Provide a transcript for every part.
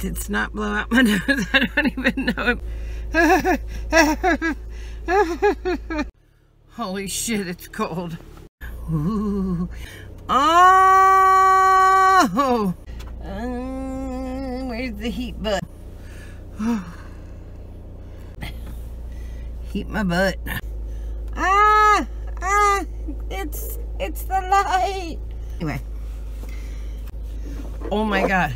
It's not blow out my nose. I don't even know. Holy shit, it's cold. Ooh. Oh! Where's the heat butt? Heat my butt. It's the light. Anyway. Oh my god.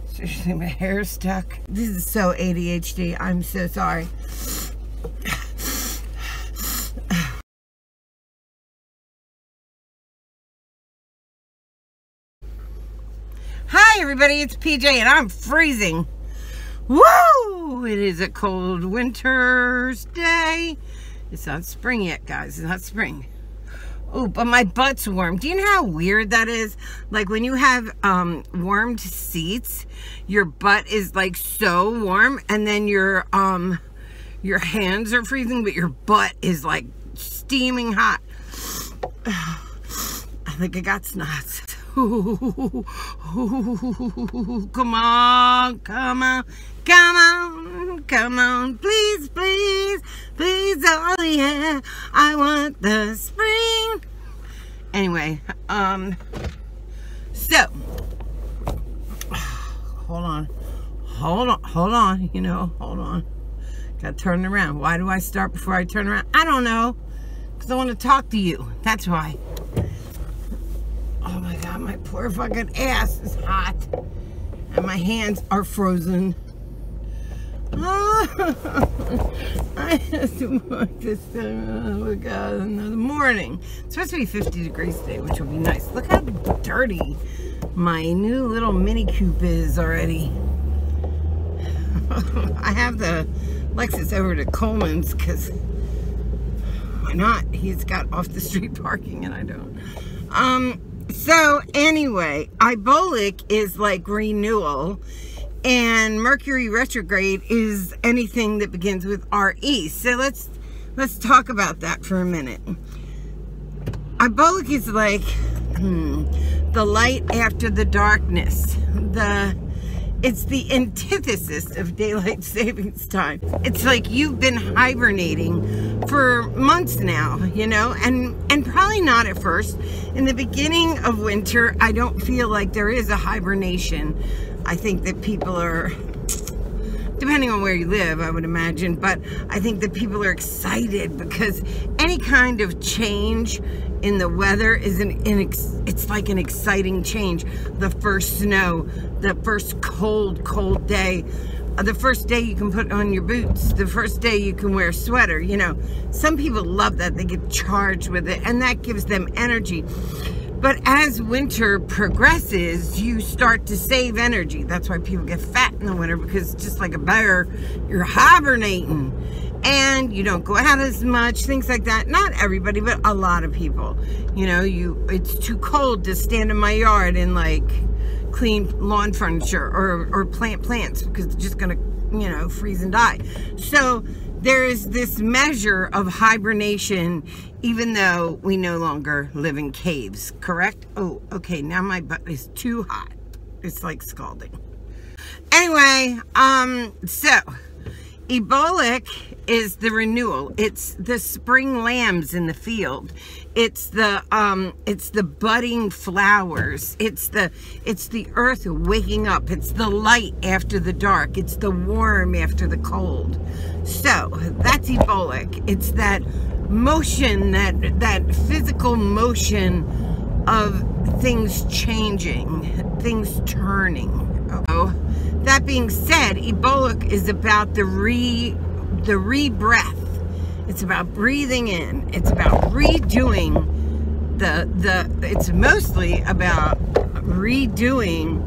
Seriously, my hair's stuck. This is so ADHD. I'm so sorry. Hi everybody, it's PJ and I'm freezing. Woo! It is a cold winter's day. It's not spring yet, guys. It's not spring. Oh, but my butt's warm. Do you know how weird that is? Like when you have warmed seats, your butt is like so warm, and then your hands are freezing, but your butt is like steaming hot. I think I got snots. Come on, come on, come on, come on, please, please, please, oh yeah, I want the spring. Anyway, so, hold on, you know, hold on, gotta turn around. Why do I start before I turn around? I don't know, because I want to talk to you, that's why. Oh my god, my poor fucking ass is hot. And my hands are frozen. I have to work this time. Oh my god, another morning. It's supposed to be 50 degrees today, which will be nice. Look how dirty my new little Mini Coupe is already. I have the Lexus over to Coleman's because why not? He's got off the street parking and I don't. So anyway, Ibolic is like renewal, and Mercury Retrograde is anything that begins with RE. So let's talk about that for a minute. Ibolic is like the light after the darkness. It's the antithesis of daylight savings time. It's like you've been hibernating for months now, you know, and probably not at first. In the beginning of winter, I don't feel like there is a hibernation. I think that people are, depending on where you live, I would imagine, but I think that people are excited because any kind of change in the weather is it's like an exciting change. The first snow, the first cold day, the first day you can put on your boots, the first day you can wear a sweater, you know. Some people love that. They get charged with it and that gives them energy. But as winter progresses, you start to save energy. That's why people get fat in the winter, because just like a bear, you're hibernating and you don't go out as much, things like that. Not everybody, but a lot of people. You know, it's too cold to stand in my yard and like clean lawn furniture or plant plants because it's just gonna, you know, freeze and die. So there is this measure of hibernation, even though we no longer live in caves, correct? Oh, okay, now my butt is too hot. It's like scalding. Anyway, so Ibolic is the renewal. It's the spring lambs in the field. It's the budding flowers. It's the earth waking up. It's the light after the dark. It's the warm after the cold. So that's Ibolic. It's that motion, that physical motion of things changing, things turning. Oh, that being said, Ibolic is about the re-breath. It's about breathing in. It's about redoing it's mostly about redoing,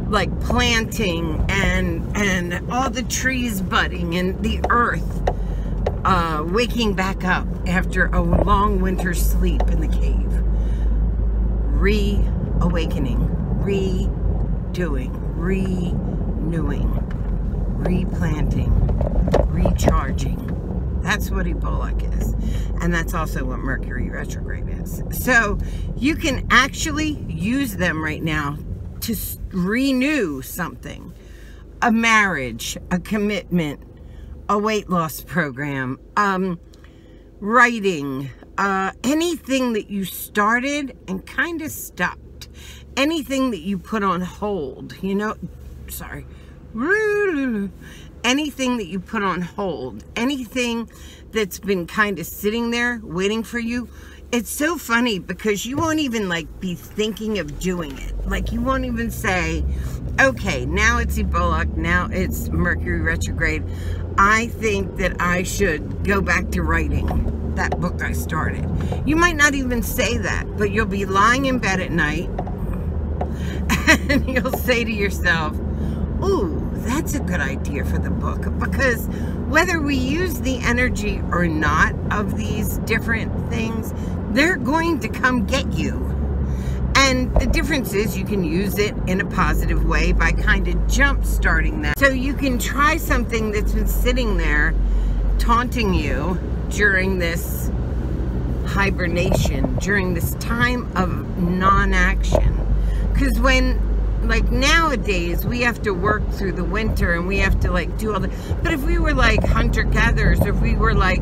like planting and all the trees budding and the earth waking back up after a long winter sleep in the cave. Reawakening, redoing, renewing, replanting, recharging. That's what Ebola is. And that's also what Mercury Retrograde is. So you can actually use them right now to renew something. A marriage, a commitment, a weight loss program, writing, anything that you started and kind of stopped. Anything that you put on hold, you know, sorry. Anything that you put on hold, anything that's been kind of sitting there waiting for you. It's so funny because you won't even like be thinking of doing it. Like you won't even say, okay, now it's Ebola, now it's Mercury Retrograde. I think that I should go back to writing that book I started. You might not even say that, but you'll be lying in bed at night and you'll say to yourself, ooh, that's a good idea for the book. Because whether we use the energy or not of these different things, they're going to come get you. And the difference is you can use it in a positive way by kind of jump starting that. So you can try something that's been sitting there taunting you during this hibernation, during this time of non-action. Because when, like nowadays, we have to work through the winter and we have to like do all the, but if we were like hunter-gatherers, if we were like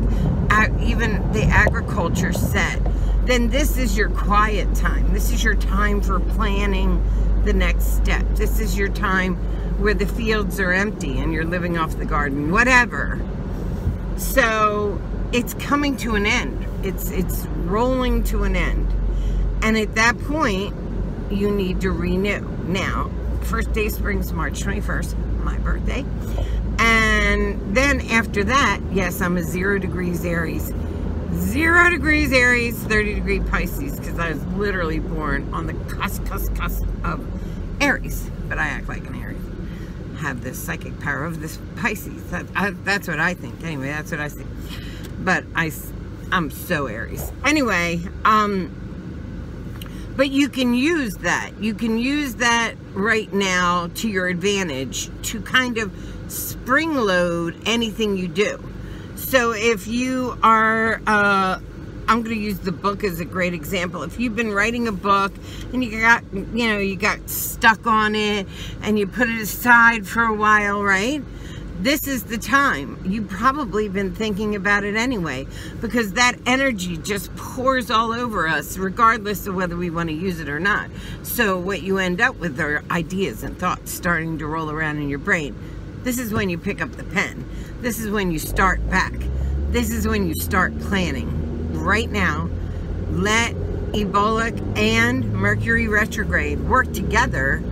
even the agriculture set, then this is your quiet time. This is your time for planning the next step. This is your time where the fields are empty and you're living off the garden, whatever. So it's coming to an end. It's rolling to an end. And at that point, you need to renew. Now, first day of spring is March 21st, my birthday. And then after that, yes, I'm a 0 degrees Aries. 0 degrees Aries, 30 degree Pisces, because I was literally born on the cusp of Aries. But I act like an Aries. Have this psychic power of this Pisces. That's what I think. Anyway, that's what I see. But I'm so Aries. Anyway, but you can use that. You can use that right now to your advantage to kind of spring load anything you do. So if you are, I'm going to use the book as a great example. If you've been writing a book and you got stuck on it and you put it aside for a while, right? This is the time. You've probably been thinking about it anyway, because that energy just pours all over us, regardless of whether we want to use it or not. So what you end up with are ideas and thoughts starting to roll around in your brain. This is when you pick up the pen. This is when you start back. This is when you start planning. Right now, let Ebola and Mercury Retrograde work together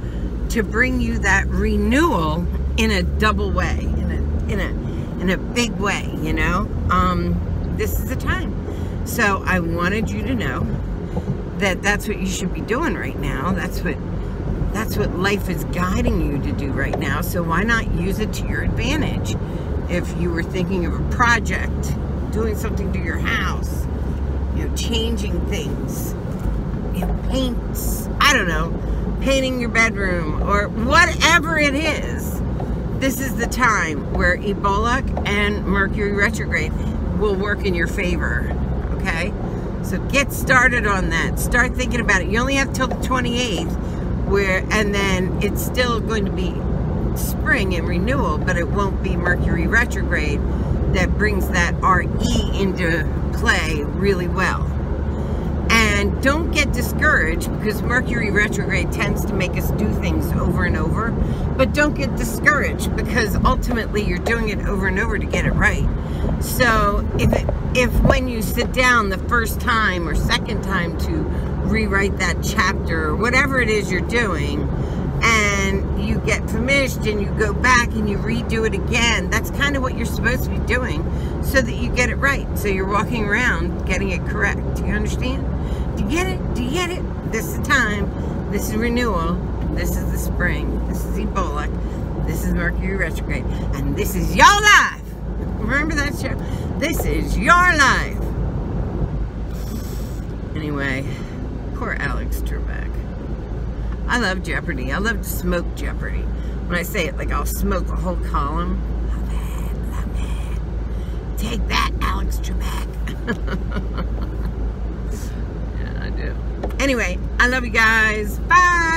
to bring you that renewal in a double way, in a big way, you know. This is the time. So I wanted you to know that that's what you should be doing right now. That's what life is guiding you to do right now. So why not use it to your advantage? If you were thinking of a project, doing something to your house, you know, changing things, you know, paints, I don't know, painting your bedroom or whatever it is, this is the time where Ebola and Mercury Retrograde will work in your favor, okay? So get started on that. Start thinking about it. You only have till the 28th, and then it's still going to be spring and renewal, but it won't be Mercury Retrograde that brings that RE into play really well. And don't get discouraged, because Mercury Retrograde tends to make us do things over and over. But don't get discouraged, because ultimately you're doing it over and over to get it right. So if when you sit down the first time or second time to rewrite that chapter or whatever it is you're doing, and you get finished and you go back and you redo it again, that's kind of what you're supposed to be doing so that you get it right. So you're walking around getting it correct. Do you understand? Do you get it? Do you get it? This is the time. This is renewal. This is the spring. This is Ebola. This is Mercury Retrograde. And this is your life. Remember that show? This is your life. Anyway, poor Alex Trebek. I love Jeopardy. I love to smoke Jeopardy. When I say it, like I'll smoke a whole column. Love it. Love it. Take that, Alex. extra back. Yeah, I do. Anyway, I love you guys. Bye.